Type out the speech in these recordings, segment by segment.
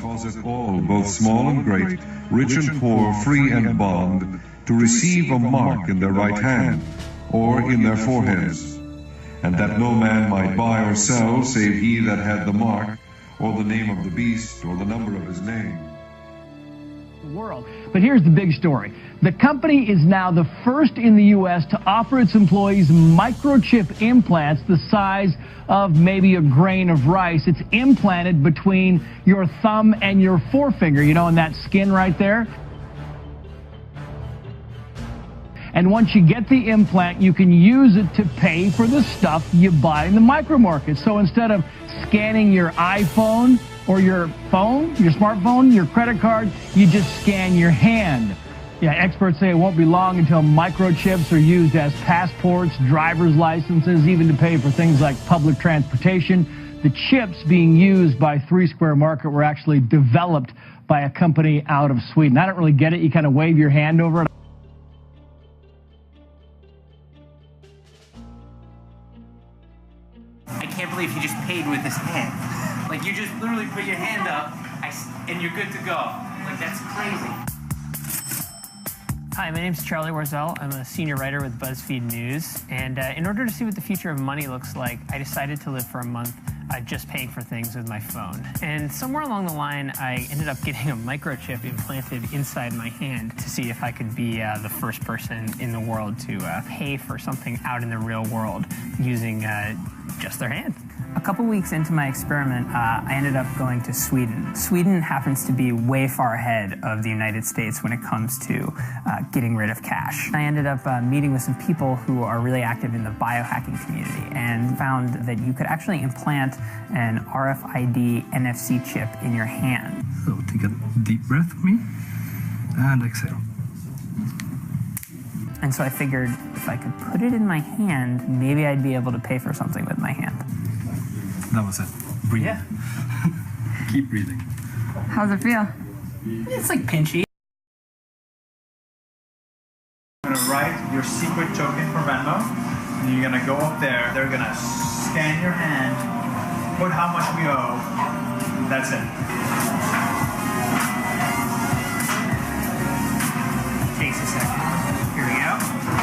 causeth all, both small and great, rich and poor, free and bond, to receive a mark in their right hand, or in their foreheads, and that no man might buy or sell, save he that had the mark, or the name of the beast, or the number of his name. World. But here's the big story. The company is now the first in the U.S. to offer its employees microchip implants the size of maybe a grain of rice. It's implanted between your thumb and your forefinger, you know, in that skin right there. And once you get the implant, you can use it to pay for the stuff you buy in the micro market. So instead of scanning your iPhone or your phone, your smartphone, your credit card, you just scan your hand. Yeah, experts say it won't be long until microchips are used as passports, driver's licenses, even to pay for things like public transportation. The chips being used by Three Square Market were actually developed by a company out of Sweden. I don't really get it. You kind of wave your hand over it. I can't believe he just paid with his hand. Like, you just literally put your hand up and you're good to go. Like, that's crazy. Hi, my name's Charlie Warzel. I'm a senior writer with BuzzFeed News. And in order to see what the future of money looks like, I decided to live for a month just paying for things with my phone. And somewhere along the line, I ended up getting a microchip implanted inside my hand to see if I could be the first person in the world to pay for something out in the real world using just their hand. A couple weeks into my experiment, I ended up going to Sweden. Sweden happens to be way far ahead of the United States when it comes to getting rid of cash. I ended up meeting with some people who are really active in the biohacking community and found that you could actually implant an RFID NFC chip in your hand. So take a deep breath for me and exhale. And so I figured if I could put it in my hand, maybe I'd be able to pay for something with my hand. That was it. Breathe. Yeah. Keep breathing. How's it feel? It's like pinchy. You're gonna write your secret token for Venmo, and you're gonna go up there. They're gonna scan your hand, put how much we owe. That's it. Takes a second. Here we go.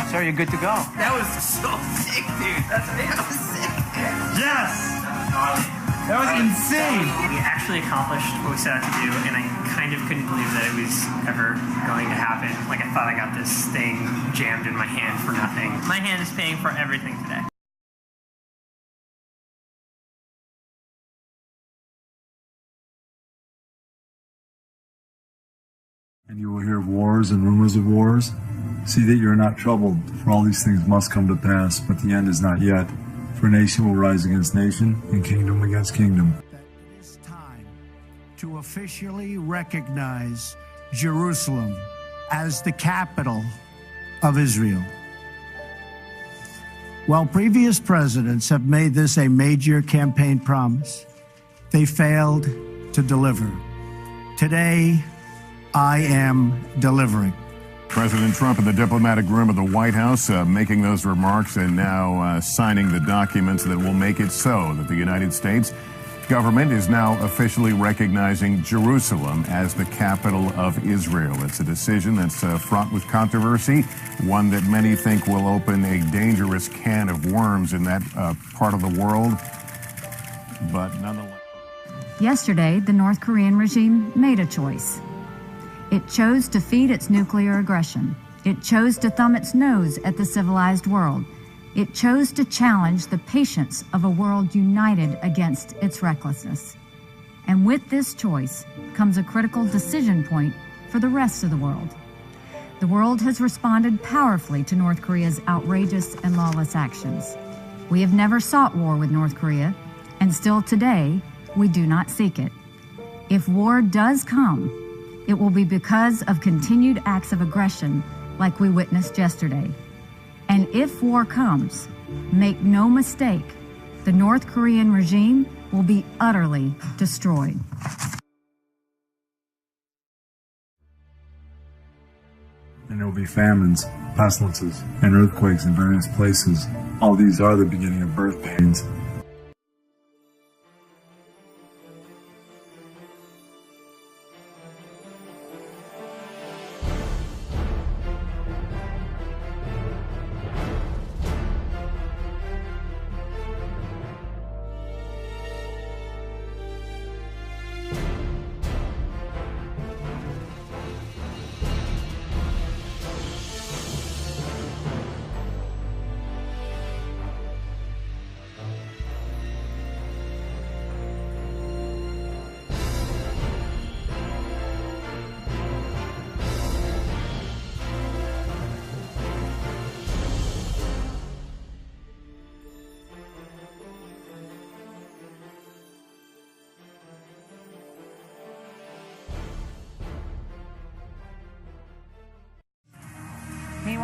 So you're good to go. That was so sick, dude. That was sick. Yes! That was insane. We actually accomplished what we set out to do, and I kind of couldn't believe that it was ever going to happen. Like, I thought I got this thing jammed in my hand for nothing. My hand is paying for everything today. And you will hear of wars and rumors of wars. See that you are not troubled, for all these things must come to pass, but the end is not yet. For nation will rise against nation, and kingdom against kingdom. It is time to officially recognize Jerusalem as the capital of Israel. While previous presidents have made this a major campaign promise, they failed to deliver. Today, I am delivering. President Trump in the diplomatic room of the White House making those remarks and now signing the documents that will make it so that the United States government is now officially recognizing Jerusalem as the capital of Israel. It's a decision that's fraught with controversy, one that many think will open a dangerous can of worms in that part of the world, but nonetheless. Yesterday, the North Korean regime made a choice. It chose to feed its nuclear aggression. It chose to thumb its nose at the civilized world. It chose to challenge the patience of a world united against its recklessness. And with this choice comes a critical decision point for the rest of the world. The world has responded powerfully to North Korea's outrageous and lawless actions. We have never sought war with North Korea, and still today, we do not seek it. If war does come, it will be because of continued acts of aggression like we witnessed yesterday. And if war comes, make no mistake, the North Korean regime will be utterly destroyed. And there will be famines, pestilences, and earthquakes in various places. All these are the beginning of birth pains.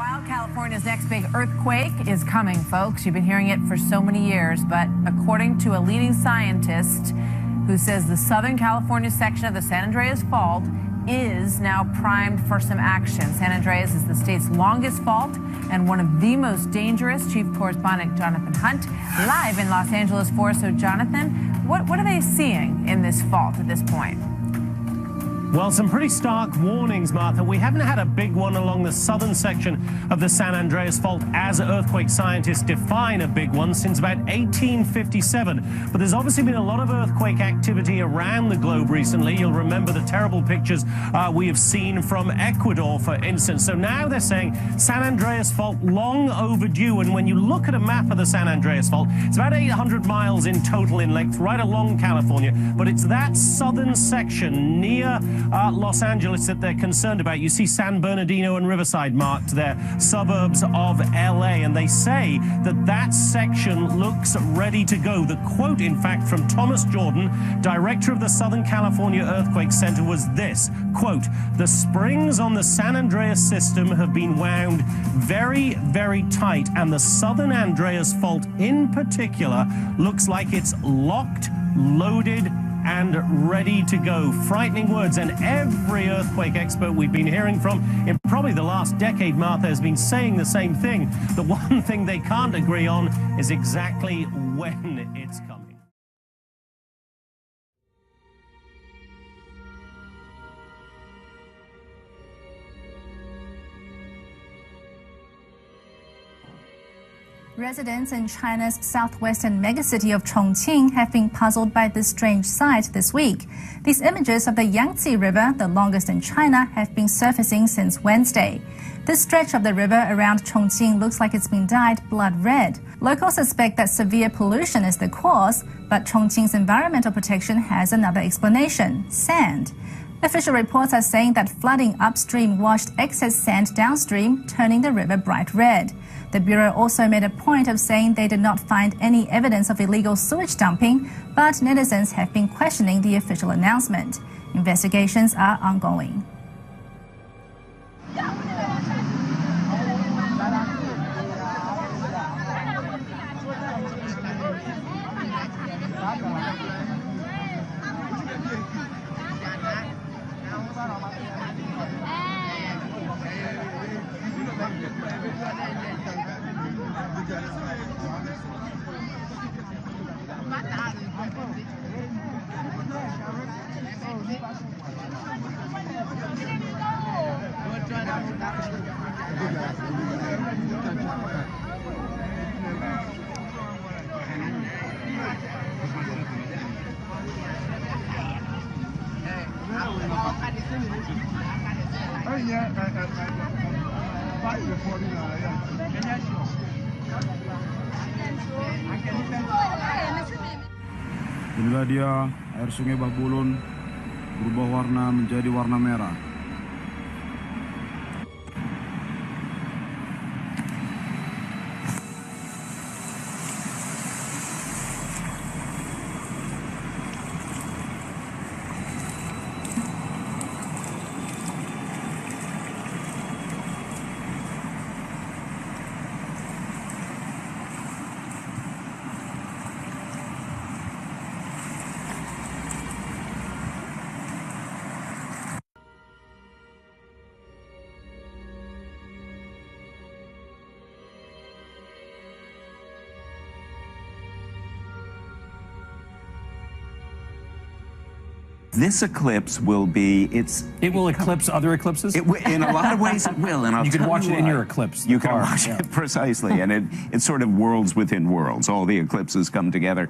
Meanwhile, California's next big earthquake is coming, folks. You've been hearing it for so many years, but according to a leading scientist who says the Southern California section of the San Andreas Fault is now primed for some action. San Andreas is the state's longest fault and one of the most dangerous. Chief Correspondent Jonathan Hunt live in Los Angeles for us. So, Jonathan, what are they seeing in this fault at this point? Well, some pretty stark warnings, Martha. We haven't had a big one along the southern section of the San Andreas Fault as earthquake scientists define a big one since about 1857. But there's obviously been a lot of earthquake activity around the globe recently. You'll remember the terrible pictures we have seen from Ecuador, for instance. So now they're saying San Andreas Fault long overdue. And when you look at a map of the San Andreas Fault, it's about 800 miles in total in length, right along California. But it's that southern section near Los Angeles that they're concerned about. You see San Bernardino and Riverside marked there, suburbs of LA, and they say that that section looks ready to go. The quote, in fact, from Thomas Jordan, director of the Southern California Earthquake Center, was this, quote, "The springs on the San Andreas system have been wound very, very tight, and the Southern Andreas Fault in particular looks like it's locked, loaded, and ready to go." Frightening words, and every earthquake expert we've been hearing from in probably the last decade, Martha, has been saying the same thing. The one thing they can't agree on is exactly when it's coming. Residents in China's southwestern megacity of Chongqing have been puzzled by this strange sight this week. These images of the Yangtze River, the longest in China, have been surfacing since Wednesday. This stretch of the river around Chongqing looks like it's been dyed blood red. Locals suspect that severe pollution is the cause, but Chongqing's environmental protection has another explanation: sand. Official reports are saying that flooding upstream washed excess sand downstream, turning the river bright red. The Bureau also made a point of saying they did not find any evidence of illegal sewage dumping, but netizens have been questioning the official announcement. Investigations are ongoing. Inilah dia air sungai Babulun berubah warna menjadi warna merah. This eclipse will be, it will eclipse other eclipses? In a lot of ways it will. And you can watch it in your eclipse. You can watch it, precisely. And it's sort of worlds within worlds. All the eclipses come together.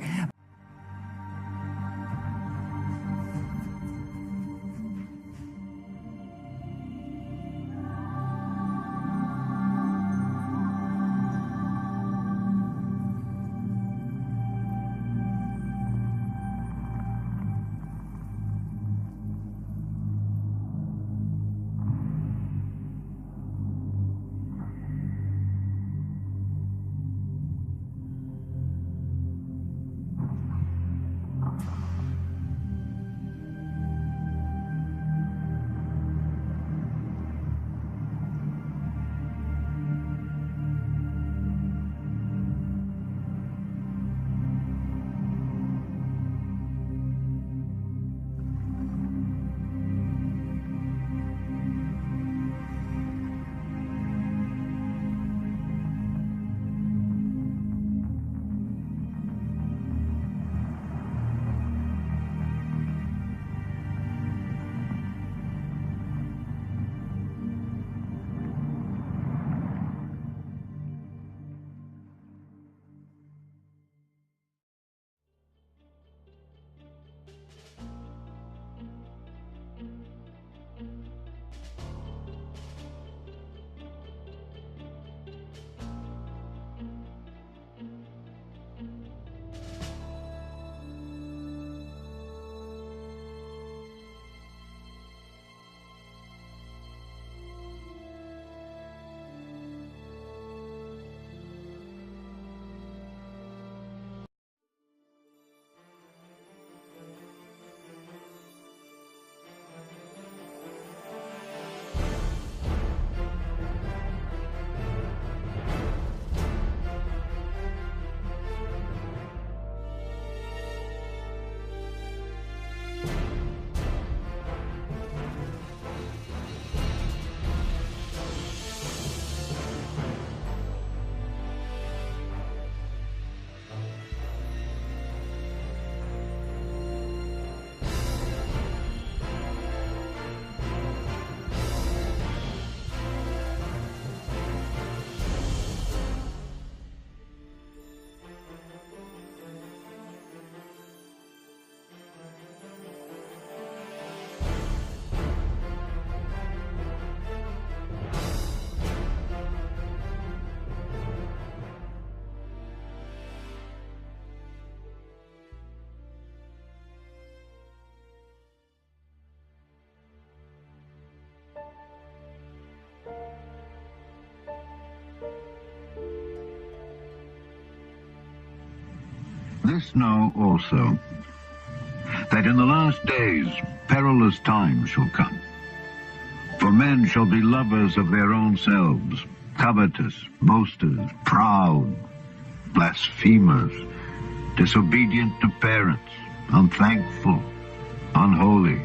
This know also, that in the last days perilous times shall come. For men shall be lovers of their own selves, covetous, boasters, proud, blasphemers, disobedient to parents, unthankful, unholy,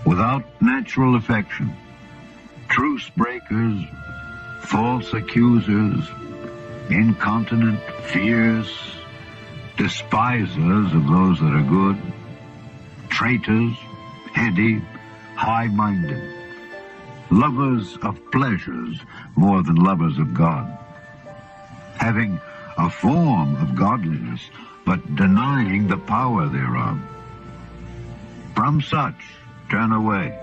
without natural affection, truce breakers, false accusers, incontinent, fierce, despisers of those that are good, traitors, heady, high-minded, lovers of pleasures more than lovers of God, having a form of godliness, but denying the power thereof. From such turn away.